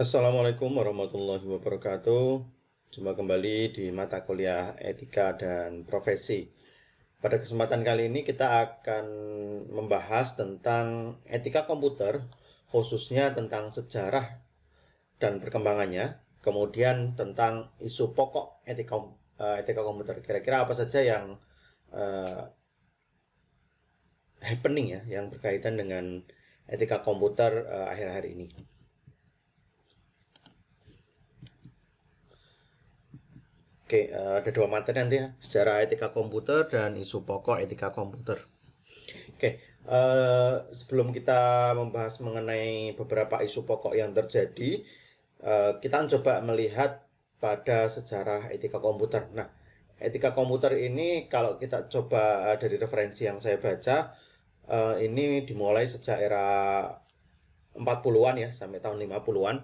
Assalamualaikum warahmatullahi wabarakatuh. Jumpa kembali di mata kuliah Etika dan Profesi. Pada kesempatan kali ini kita akan membahas tentang etika komputer, khususnya tentang sejarah dan perkembangannya, kemudian tentang isu pokok etika komputer. Kira-kira apa saja yang happening ya, yang berkaitan dengan etika komputer akhir-akhir ini. Oke, ada dua materi nanti ya, sejarah etika komputer dan isu pokok etika komputer. Oke, sebelum kita membahas mengenai beberapa isu pokok yang terjadi, kita coba melihat pada sejarah etika komputer. Nah, etika komputer ini kalau kita coba dari referensi yang saya baca, ini dimulai sejak era 40-an ya, sampai tahun 50-an.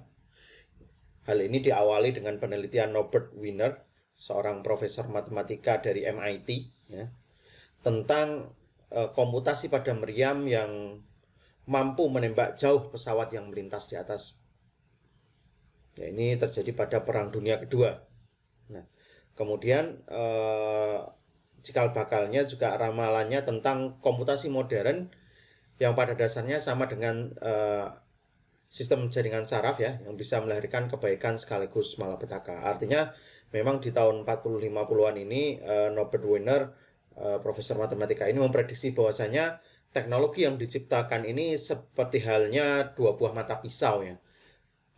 Hal ini diawali dengan penelitian Norbert Wiener, seorang profesor matematika dari MIT, ya, tentang komputasi pada meriam yang mampu menembak jauh pesawat yang melintas di atas. Ya, ini terjadi pada Perang Dunia Kedua. Nah, kemudian cikal bakalnya juga ramalannya tentang komputasi modern yang pada dasarnya sama dengan sistem jaringan saraf ya, yang bisa melahirkan kebaikan sekaligus malapetaka. Artinya memang di tahun 40-50-an ini Norbert Wiener, profesor matematika ini memprediksi bahwasanya teknologi yang diciptakan ini seperti halnya dua buah mata pisau ya.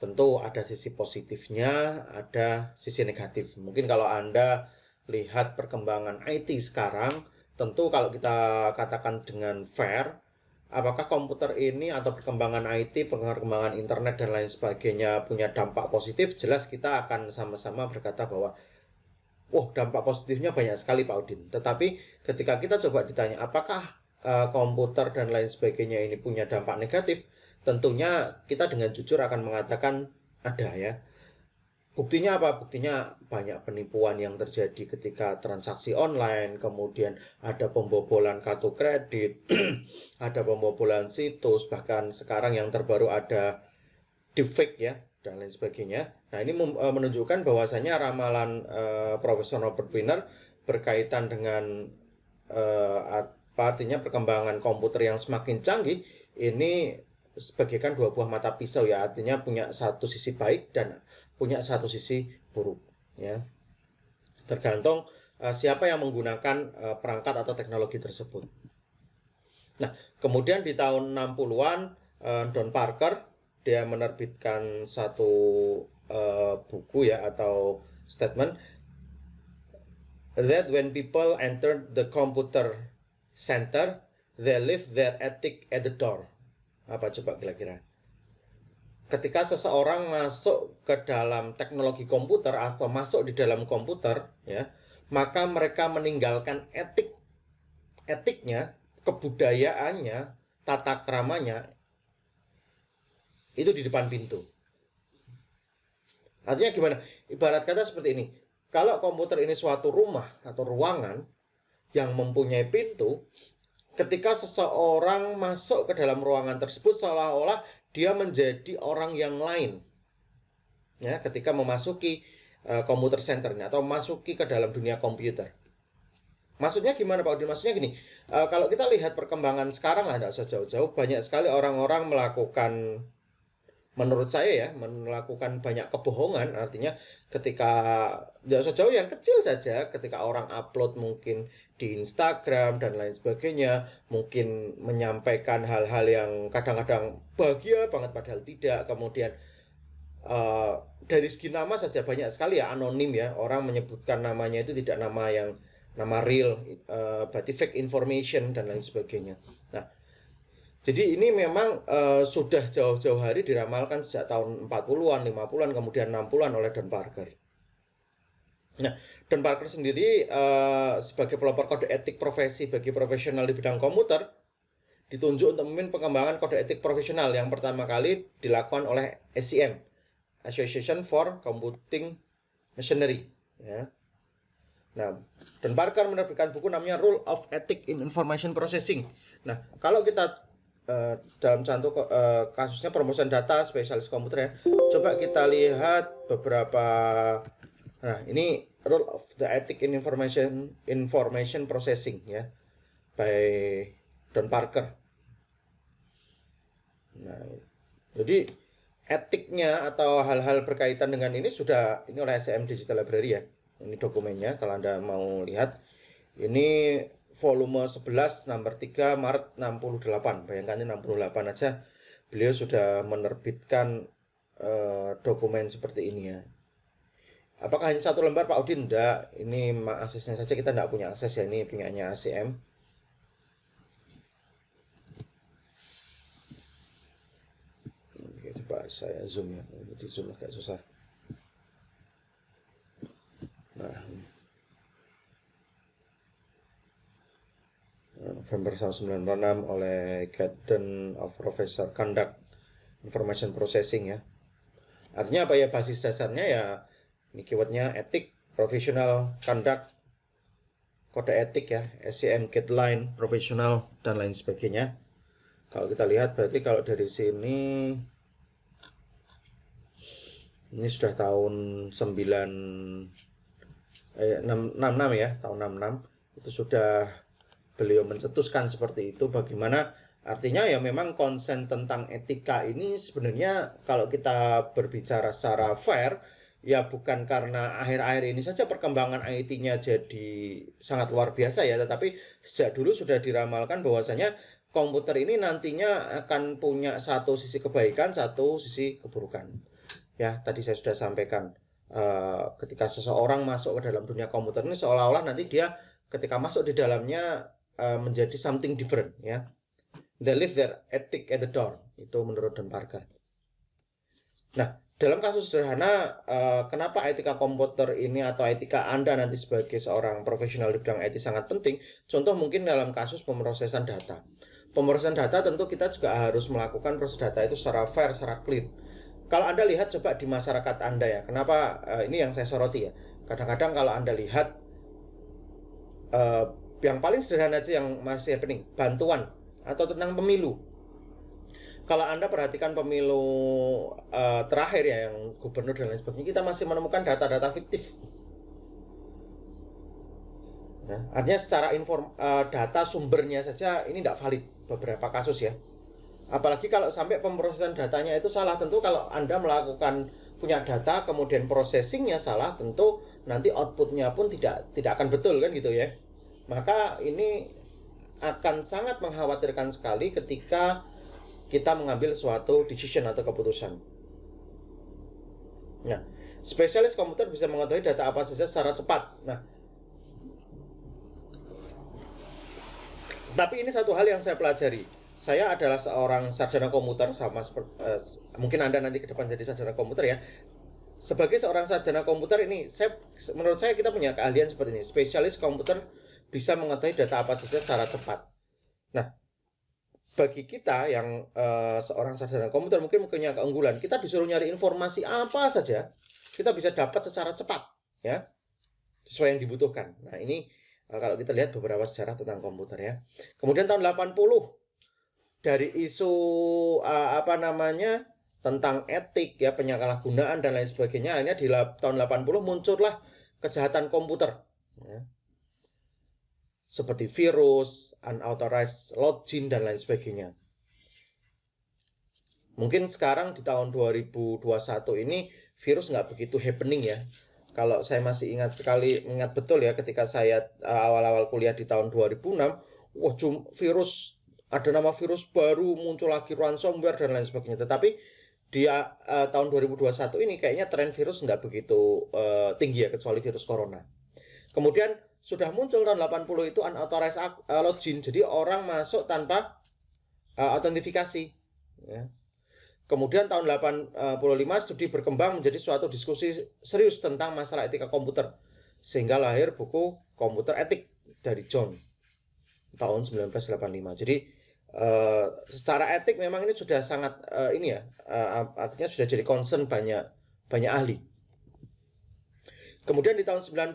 Tentu ada sisi positifnya, ada sisi negatif. Mungkin kalau Anda lihat perkembangan IT sekarang, tentu kalau kita katakan dengan fair, apakah komputer ini atau perkembangan IT, perkembangan internet dan lain sebagainya punya dampak positif? Jelas kita akan sama-sama berkata bahwa dampak positifnya banyak sekali Pak Udin. Tetapi ketika kita coba ditanya apakah komputer dan lain sebagainya ini punya dampak negatif, tentunya kita dengan jujur akan mengatakan ada ya. Buktinya apa? Buktinya banyak penipuan yang terjadi ketika transaksi online, kemudian ada pembobolan kartu kredit, ada pembobolan situs, bahkan sekarang yang terbaru ada deepfake ya, dan lain sebagainya. Nah, ini menunjukkan bahwasanya ramalan Profesor Norbert Wiener berkaitan dengan apa artinya perkembangan komputer yang semakin canggih, ini sebagaikan dua buah mata pisau ya, artinya punya satu sisi baik dan punya satu sisi buruk ya, tergantung siapa yang menggunakan perangkat atau teknologi tersebut. Nah, kemudian di tahun 60-an Don Parker dia menerbitkan satu buku ya atau statement that when people enter the computer center they leave their ethic at the door. Apa coba kira-kira? Ketika seseorang masuk ke dalam teknologi komputer atau masuk di dalam komputer ya, maka mereka meninggalkan etiknya, kebudayaannya, tata keramanya itu di depan pintu. Artinya gimana? Ibarat kata seperti ini. Kalau komputer ini suatu rumah atau ruangan yang mempunyai pintu, ketika seseorang masuk ke dalam ruangan tersebut seolah-olah dia menjadi orang yang lain. Ya, ketika memasuki komputer centernya atau memasuki ke dalam dunia komputer. Maksudnya gimana Pak Udin? Maksudnya gini, kalau kita lihat perkembangan sekarang lah, tidak usah jauh-jauh, banyak sekali orang-orang melakukan, menurut saya ya, melakukan banyak kebohongan. Artinya ketika, tidak usah jauh, yang kecil saja, ketika orang upload mungkin di Instagram dan lain sebagainya, mungkin menyampaikan hal-hal yang kadang-kadang bahagia banget padahal tidak. Kemudian dari segi nama saja banyak sekali ya anonim ya, orang menyebutkan namanya itu tidak nama real, berarti fake information dan lain sebagainya. Nah, jadi ini memang sudah jauh-jauh hari diramalkan sejak tahun 40-an, 50-an, kemudian 60-an oleh Don Parker. Nah, Don Parker sendiri sebagai pelopor kode etik profesi bagi profesional di bidang komputer ditunjuk untuk memimpin pengembangan kode etik profesional yang pertama kali dilakukan oleh ACM, Association for Computing Machinery ya. Nah, Don Parker menerbitkan buku namanya Rule of Ethics in Information Processing. Nah, kalau kita dalam contoh kasusnya perumusan data spesialis komputer ya. Coba kita lihat beberapa. Nah, ini rule of the ethic in information processing ya, by Don Parker. Nah, jadi etiknya atau hal-hal berkaitan dengan ini sudah ini oleh SCM Digital Library ya. Ini dokumennya kalau Anda mau lihat. Ini volume 11 nomor 3 Maret 68. Bayangkan ini 68 aja beliau sudah menerbitkan dokumen seperti ini ya. Apakah hanya satu lembar Pak Udin? Enggak, ini aksesnya saja kita tidak punya akses ya, ini punyanya ACM. Oke, coba saya zoom ya, di zoom agak susah. Nah, November 1996 oleh Garden of Professor Conduct Information Processing ya. Artinya apa ya, basis dasarnya ya ini keywordnya etik, professional conduct, kode etik ya, SCM guideline, profesional dan lain sebagainya. Kalau kita lihat berarti kalau dari sini ini sudah tahun 66 ya, tahun 66 itu sudah beliau mencetuskan seperti itu. Bagaimana artinya ya, memang konsen tentang etika ini sebenarnya kalau kita berbicara secara fair ya bukan karena akhir-akhir ini saja perkembangan IT-nya jadi sangat luar biasa ya, tetapi sejak dulu sudah diramalkan bahwasanya komputer ini nantinya akan punya satu sisi kebaikan, satu sisi keburukan. Ya, tadi saya sudah sampaikan ketika seseorang masuk ke dalam dunia komputer ini seolah-olah nanti dia ketika masuk di dalamnya menjadi something different ya. They leave their ethic at the door. Itu menurut Don Parker. Nah, dalam kasus sederhana, kenapa etika komputer ini atau etika Anda nanti sebagai seorang profesional di bidang IT sangat penting? Contoh mungkin dalam kasus pemrosesan data. Pemrosesan data tentu kita juga harus melakukan proses data itu secara fair, secara clean. Kalau Anda lihat coba di masyarakat Anda ya, kenapa ini yang saya soroti ya. Kadang-kadang kalau Anda lihat yang paling sederhana aja yang masih happening, bantuan atau tentang pemilu. Kalau Anda perhatikan pemilu terakhir ya, yang gubernur dan lain sebagainya, kita masih menemukan data-data fiktif. Nah, artinya secara data sumbernya saja ini tidak valid beberapa kasus ya. Apalagi kalau sampai pemrosesan datanya itu salah, tentu kalau Anda melakukan punya data kemudian processingnya salah, tentu nanti outputnya pun tidak akan betul kan gitu ya. Maka ini akan sangat mengkhawatirkan sekali ketika kita mengambil suatu decision atau keputusan. Nah, spesialis komputer bisa mengetahui data apa saja secara cepat. Nah, tapi ini satu hal yang saya pelajari. Saya adalah seorang sarjana komputer, sama seperti mungkin Anda nanti ke depan jadi sarjana komputer ya. Sebagai seorang sarjana komputer ini, menurut saya kita punya keahlian seperti ini. Spesialis komputer bisa mengetahui data apa saja secara cepat. Nah, bagi kita yang seorang sarjana komputer mungkin punya keunggulan, kita disuruh nyari informasi apa saja, kita bisa dapat secara cepat, ya, sesuai yang dibutuhkan. Nah, ini kalau kita lihat beberapa sejarah tentang komputer ya. Kemudian tahun 80 dari isu tentang etik ya, penyalahgunaan dan lain sebagainya, akhirnya di tahun 80 muncullah kejahatan komputer. Ya. Seperti virus, unauthorized login, dan lain sebagainya. Mungkin sekarang di tahun 2021 ini virus nggak begitu happening ya. Kalau saya masih ingat betul ya, ketika saya awal-awal kuliah di tahun 2006, wah, virus, ada nama virus baru, muncul lagi ransomware dan lain sebagainya. Tetapi di tahun 2021 ini kayaknya tren virus nggak begitu tinggi ya, kecuali virus corona. Kemudian sudah muncul tahun 80 itu unauthorized login, jadi orang masuk tanpa autentifikasi ya. Kemudian tahun 85 studi berkembang menjadi suatu diskusi serius tentang masalah etika komputer, sehingga lahir buku Komputer Etik dari John tahun 1985. Jadi secara etik memang ini sudah sangat artinya sudah jadi concern banyak ahli. Kemudian di tahun 90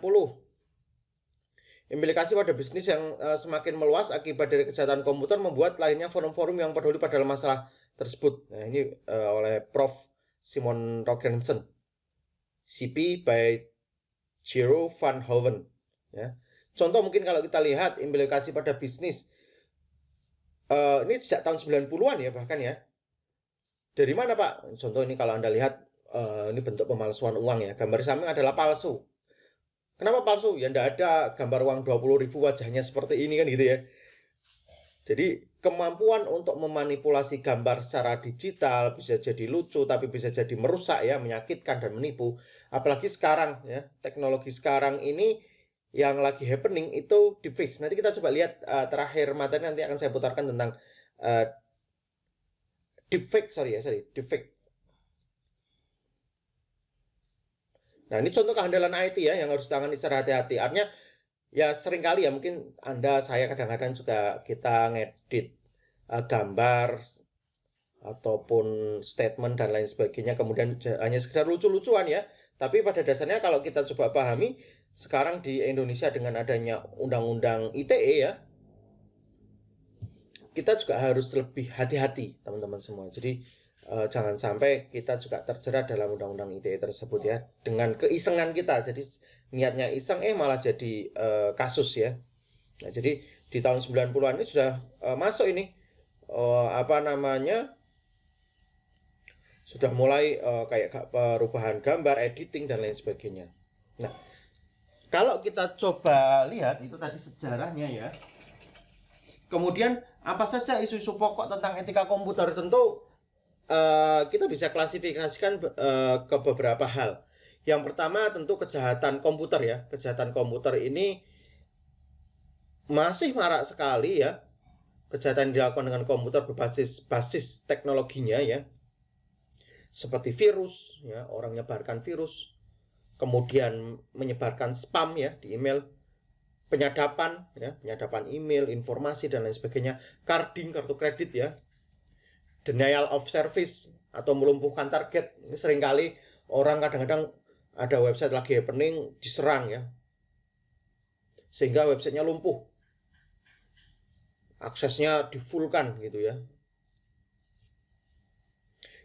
Implikasi pada bisnis yang semakin meluas akibat dari kejahatan komputer membuat lahirnya forum-forum yang peduli pada masalah tersebut. Nah, ini oleh Prof. Simon Rogerson, CP by Gero van Hoven. Ya. Contoh mungkin kalau kita lihat implikasi pada bisnis, ini sejak tahun 90-an ya bahkan ya. Dari mana Pak? Contoh ini kalau Anda lihat, ini bentuk pemalsuan uang ya. Gambar samping adalah palsu. Kenapa palsu? Ya enggak ada gambar uang 20.000 wajahnya seperti ini kan gitu ya. Jadi kemampuan untuk memanipulasi gambar secara digital bisa jadi lucu tapi bisa jadi merusak ya, menyakitkan dan menipu. Apalagi sekarang ya, teknologi sekarang ini yang lagi happening itu deepfake. Nanti kita coba lihat terakhir materi nanti akan saya putarkan tentang deepfake, deepfake. Nah, ini contoh kehandalan IT ya yang harus ditangani secara hati-hati. Artinya ya seringkali ya mungkin saya kadang-kadang juga kita ngedit gambar ataupun statement dan lain sebagainya kemudian hanya sekedar lucu-lucuan ya. Tapi pada dasarnya kalau kita coba pahami sekarang di Indonesia dengan adanya undang-undang ITE ya, kita juga harus lebih hati-hati teman-teman semua. Jadi jangan sampai kita juga terjerat dalam undang-undang ITE tersebut ya dengan keisengan kita. Jadi niatnya iseng malah jadi kasus ya. Nah, jadi di tahun 90-an ini sudah masuk ini sudah mulai kayak perubahan gambar, editing dan lain sebagainya. Nah, kalau kita coba lihat itu tadi sejarahnya ya. Kemudian apa saja isu-isu pokok tentang etika komputer? Tentu kita bisa klasifikasikan ke beberapa hal. Yang pertama tentu kejahatan komputer ya. Kejahatan komputer ini masih marak sekali ya. Kejahatan yang dilakukan dengan komputer berbasis teknologinya ya. Seperti virus ya, orang menyebarkan virus. Kemudian menyebarkan spam ya di email. Penyadapan ya, penyadapan email, informasi dan lain sebagainya. Carding, kartu kredit ya. Denial of service atau melumpuhkan target. Ini seringkali orang kadang-kadang ada website lagi happening diserang ya. Sehingga websitenya lumpuh. Aksesnya di-fullkan gitu ya.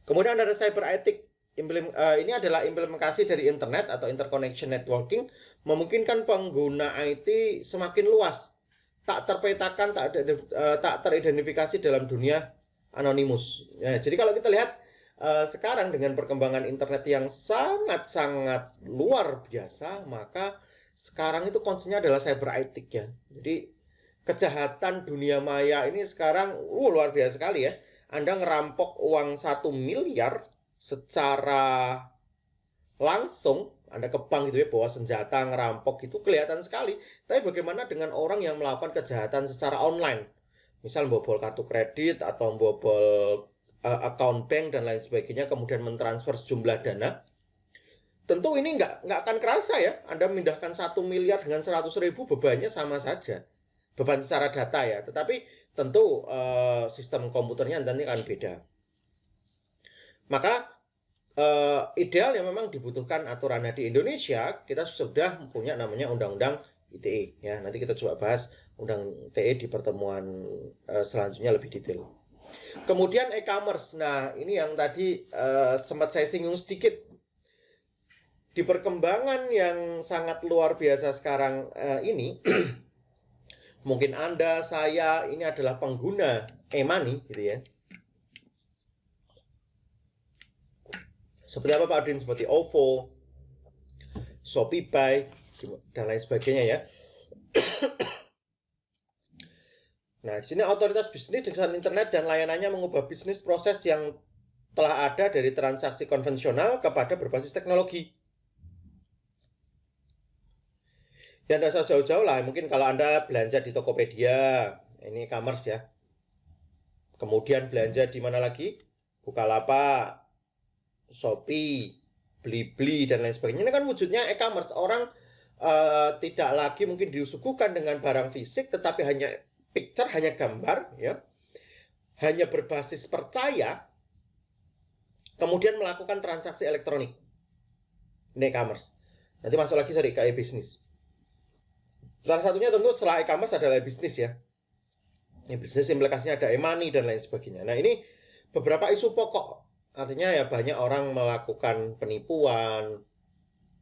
Kemudian ada cyber ethic. Ini adalah implementasi dari internet atau interconnection networking memungkinkan pengguna IT semakin luas. Tak terpetakan, tak teridentifikasi dalam dunia anonimus. Ya, jadi kalau kita lihat sekarang dengan perkembangan internet yang sangat-sangat luar biasa, maka sekarang itu konsepnya adalah cyber ethic ya. Jadi kejahatan dunia maya ini sekarang luar biasa sekali ya. Anda ngerampok uang 1 miliar secara langsung, Anda ke bank gitu ya, bawa senjata ngerampok itu kelihatan sekali. Tapi bagaimana dengan orang yang melakukan kejahatan secara online? Misal bobol kartu kredit atau bobol account bank dan lain sebagainya, kemudian mentransfer sejumlah dana. Tentu ini nggak akan kerasa ya. Anda memindahkan 1 miliar dengan 100.000 bebannya sama saja. Beban secara data ya. Tetapi tentu sistem komputernya nanti akan beda. Maka idealnya memang dibutuhkan aturannya di Indonesia. Kita sudah punya namanya Undang-Undang ITE ya. Nanti kita coba bahas Undang ITE di pertemuan selanjutnya lebih detail. Kemudian e-commerce. Nah, ini yang tadi sempat saya singgung sedikit. Di perkembangan yang sangat luar biasa sekarang ini mungkin Anda, saya ini adalah pengguna e-money gitu ya. Seperti apa Pak Adin? Seperti OVO, Shopee, dan lain sebagainya ya. Nah, di sini otoritas bisnis dengan internet dan layanannya mengubah bisnis proses yang telah ada dari transaksi konvensional kepada berbasis teknologi. Ya, tidak usah jauh-jauh lah. Mungkin kalau Anda belanja di Tokopedia, ini e-commerce ya. Kemudian belanja di mana lagi? Bukalapak, Shopee, Blibli dan lain sebagainya. Ini kan wujudnya e-commerce. Orang tidak lagi mungkin disuguhkan dengan barang fisik, tetapi hanya picture, hanya gambar, ya, hanya berbasis percaya, kemudian melakukan transaksi elektronik. Ini e-commerce. Nanti masuk lagi dari e-business. Salah satunya tentu setelah e-commerce adalah bisnis ya. Ini bisnis implikasinya ada e-money dan lain sebagainya. Nah ini beberapa isu pokok. Artinya ya banyak orang melakukan penipuan,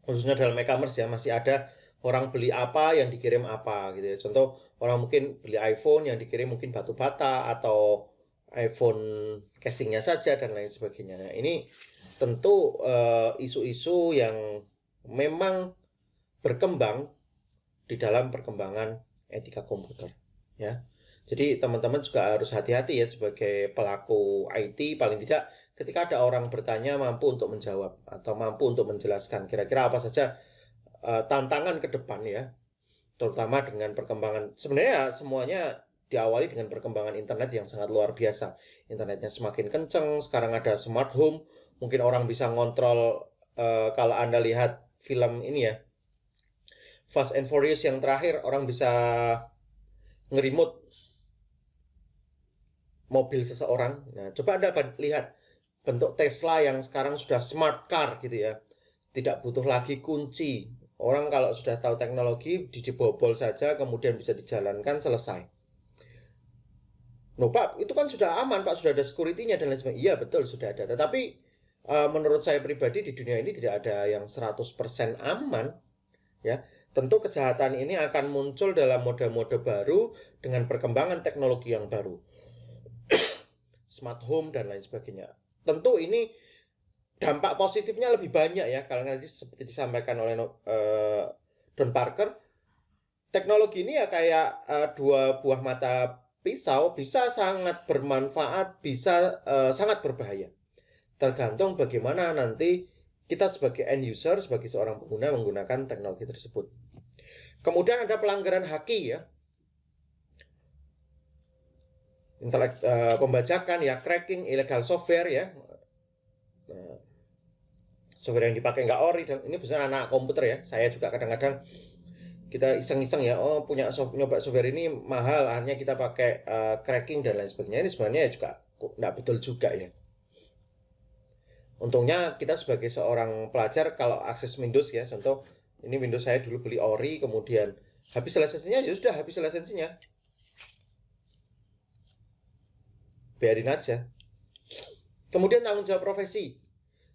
khususnya dalam e-commerce ya, masih ada orang beli apa yang dikirim apa gitu ya. Contoh orang mungkin beli iPhone yang dikirim mungkin batu bata atau iPhone casingnya saja dan lain sebagainya. Nah ini tentu isu-isu yang memang berkembang di dalam perkembangan etika komputer ya. Jadi teman-teman juga harus hati-hati ya sebagai pelaku IT, paling tidak ketika ada orang bertanya mampu untuk menjawab atau mampu untuk menjelaskan kira-kira apa saja tantangan ke depan ya, terutama dengan perkembangan. Sebenarnya semuanya diawali dengan perkembangan internet yang sangat luar biasa. Internetnya semakin kenceng, sekarang ada smart home, mungkin orang bisa ngontrol kalau Anda lihat film ini ya, Fast and Furious yang terakhir, orang bisa nge-remote mobil seseorang. Nah, coba Anda lihat bentuk Tesla yang sekarang sudah smart car gitu ya. Tidak butuh lagi kunci. Orang kalau sudah tahu teknologi, dibobol saja, kemudian bisa dijalankan, selesai. No, Pak, itu kan sudah aman, Pak, sudah ada security-nya dan lain sebagainya. Iya, betul, sudah ada. Tetapi menurut saya pribadi di dunia ini tidak ada yang 100% aman. Ya, tentu kejahatan ini akan muncul dalam mode-mode baru dengan perkembangan teknologi yang baru. Smart home dan lain sebagainya. Tentu ini dampak positifnya lebih banyak ya, kalau nanti seperti disampaikan oleh Don Parker, teknologi ini ya kayak dua buah mata pisau, bisa sangat bermanfaat, bisa sangat berbahaya. Tergantung bagaimana nanti kita sebagai end user, sebagai seorang pengguna menggunakan teknologi tersebut. Kemudian ada pelanggaran haki ya, pembajakan ya, cracking, illegal software ya, software yang dipakai nggak ori, dan ini biasanya anak komputer ya. Saya juga kadang-kadang kita iseng-iseng ya, punya nyoba software ini mahal, akhirnya kita pakai cracking dan lain sebagainya. Ini sebenarnya juga nggak betul juga ya. Untungnya kita sebagai seorang pelajar kalau akses Windows ya, contoh ini Windows saya dulu beli ori, kemudian habis lisensinya ya sudah habis lisensinya, biarin aja. Kemudian tanggung jawab profesi.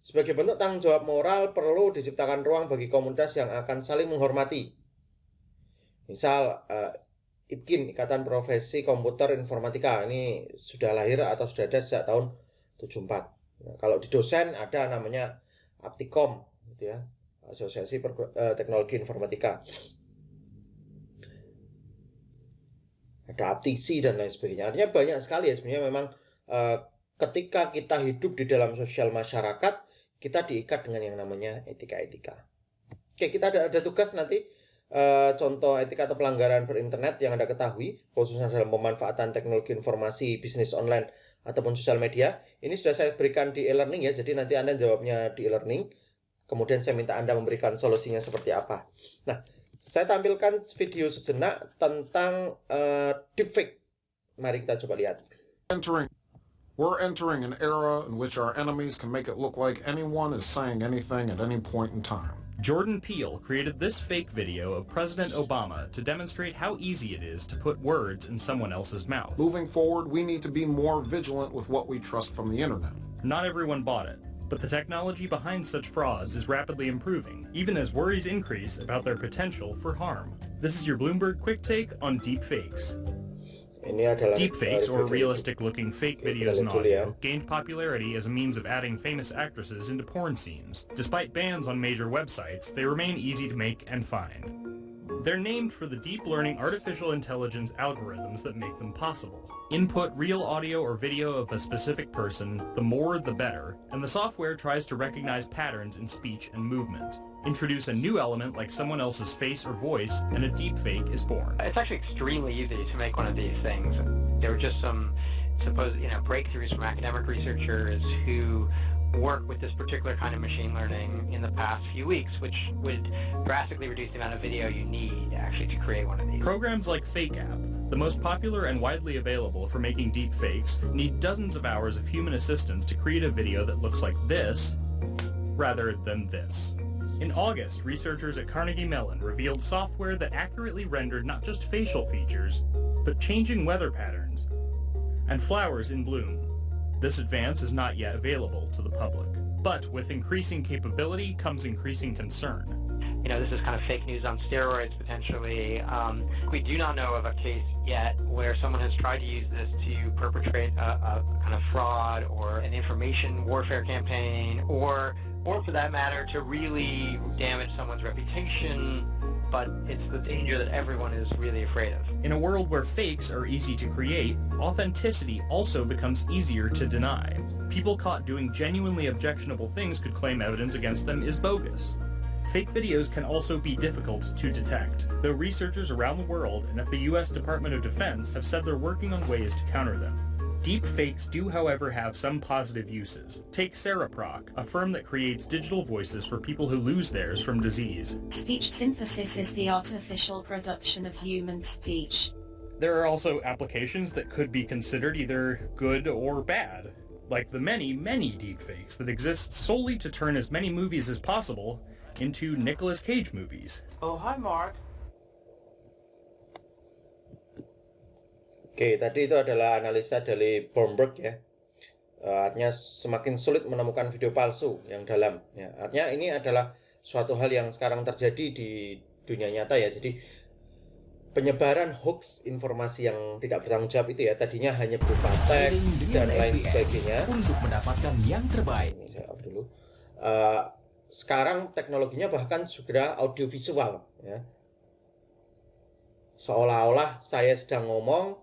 Sebagai bentuk tanggung jawab moral perlu diciptakan ruang bagi komunitas yang akan saling menghormati. Misal IPKIN, Ikatan Profesi Komputer Informatika, ini sudah lahir atau sudah ada sejak tahun 74. Nah, kalau di dosen ada namanya Aptikom gitu ya, Asosiasi Teknologi Informatika. Ada Aptisi dan lain sebagainya. Artinya banyak sekali ya sebenarnya. Memang ketika kita hidup di dalam sosial masyarakat, kita diikat dengan yang namanya etika-etika. Oke, kita ada tugas nanti contoh etika atau pelanggaran berinternet yang Anda ketahui, khususnya dalam pemanfaatan teknologi informasi, bisnis online ataupun sosial media. Ini sudah saya berikan di e-learning ya, jadi nanti Anda jawabnya di e-learning. Kemudian saya minta Anda memberikan solusinya seperti apa. Nah, saya tampilkan video sejenak tentang deepfake. Mari kita coba lihat. We're entering an era in which our enemies can make it look like anyone is saying anything at any point in time. Jordan Peele created this fake video of President Obama to demonstrate how easy it is to put words in someone else's mouth. Moving forward, we need to be more vigilant with what we trust from the internet. Not everyone bought it, but the technology behind such frauds is rapidly improving, even as worries increase about their potential for harm. This is your Bloomberg Quick Take on deepfakes. Deepfakes, or realistic-looking fake videos and audio, gained popularity as a means of adding famous actresses into porn scenes. Despite bans on major websites, they remain easy to make and find. They're named for the deep learning artificial intelligence algorithms that make them possible. Input real audio or video of a specific person, the more the better, and the software tries to recognize patterns in speech and movement. Introduce a new element like someone else's face or voice, and a deepfake is born. It's actually extremely easy to make one of these things. There were just some supposed, breakthroughs from academic researchers who work with this particular kind of machine learning in the past few weeks, which would drastically reduce the amount of video you need actually to create one of these. Programs like FakeApp, the most popular and widely available for making deepfakes, need dozens of hours of human assistance to create a video that looks like this rather than this. In August, researchers at Carnegie Mellon revealed software that accurately rendered not just facial features, but changing weather patterns and flowers in bloom. This advance is not yet available to the public. But with increasing capability comes increasing concern. This is kind of fake news on steroids, potentially. We do not know of a case yet where someone has tried to use this to perpetrate a kind of fraud or an information warfare campaign, or for that matter, to really damage someone's reputation. But it's the danger that everyone is really afraid of. In a world where fakes are easy to create, authenticity also becomes easier to deny. People caught doing genuinely objectionable things could claim evidence against them is bogus. Fake videos can also be difficult to detect, though researchers around the world and at the US Department of Defense have said they're working on ways to counter them. Deep fakes do, however, have some positive uses. Take Cereproc, a firm that creates digital voices for people who lose theirs from disease. Speech synthesis is the artificial production of human speech. There are also applications that could be considered either good or bad, like the many, many deepfakes that exist solely to turn as many movies as possible into Nicolas Cage movies. Oh, hi Mark. Oke, tadi itu adalah analisa dari Bloomberg ya. Artinya semakin sulit menemukan video palsu yang dalam. Ya, artinya ini adalah suatu hal yang sekarang terjadi di dunia nyata ya. Jadi penyebaran hoax informasi yang tidak bertanggung jawab itu ya, tadinya hanya berupa teks dan lain sebagainya. Untuk mendapatkan yang terbaik. Ini saya off dulu. Sekarang teknologinya bahkan sudah audiovisual ya. Seolah-olah saya sedang ngomong,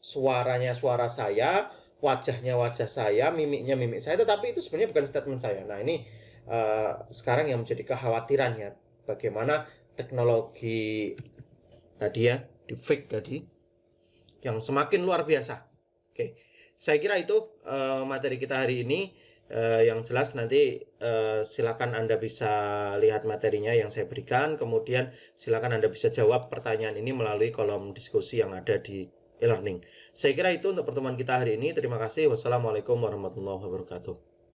suaranya suara saya, wajahnya wajah saya, mimiknya mimik saya, tetapi itu sebenarnya bukan statement saya. Nah ini sekarang yang menjadi kekhawatiran ya, bagaimana teknologi tadi ya, deepfake tadi, yang semakin luar biasa. Oke, saya kira itu materi kita hari ini. Yang jelas nanti silakan Anda bisa lihat materinya yang saya berikan, kemudian silakan Anda bisa jawab pertanyaan ini melalui kolom diskusi yang ada di e-learning. Saya kira itu untuk pertemuan kita hari ini. Terima kasih. Wassalamualaikum warahmatullahi wabarakatuh.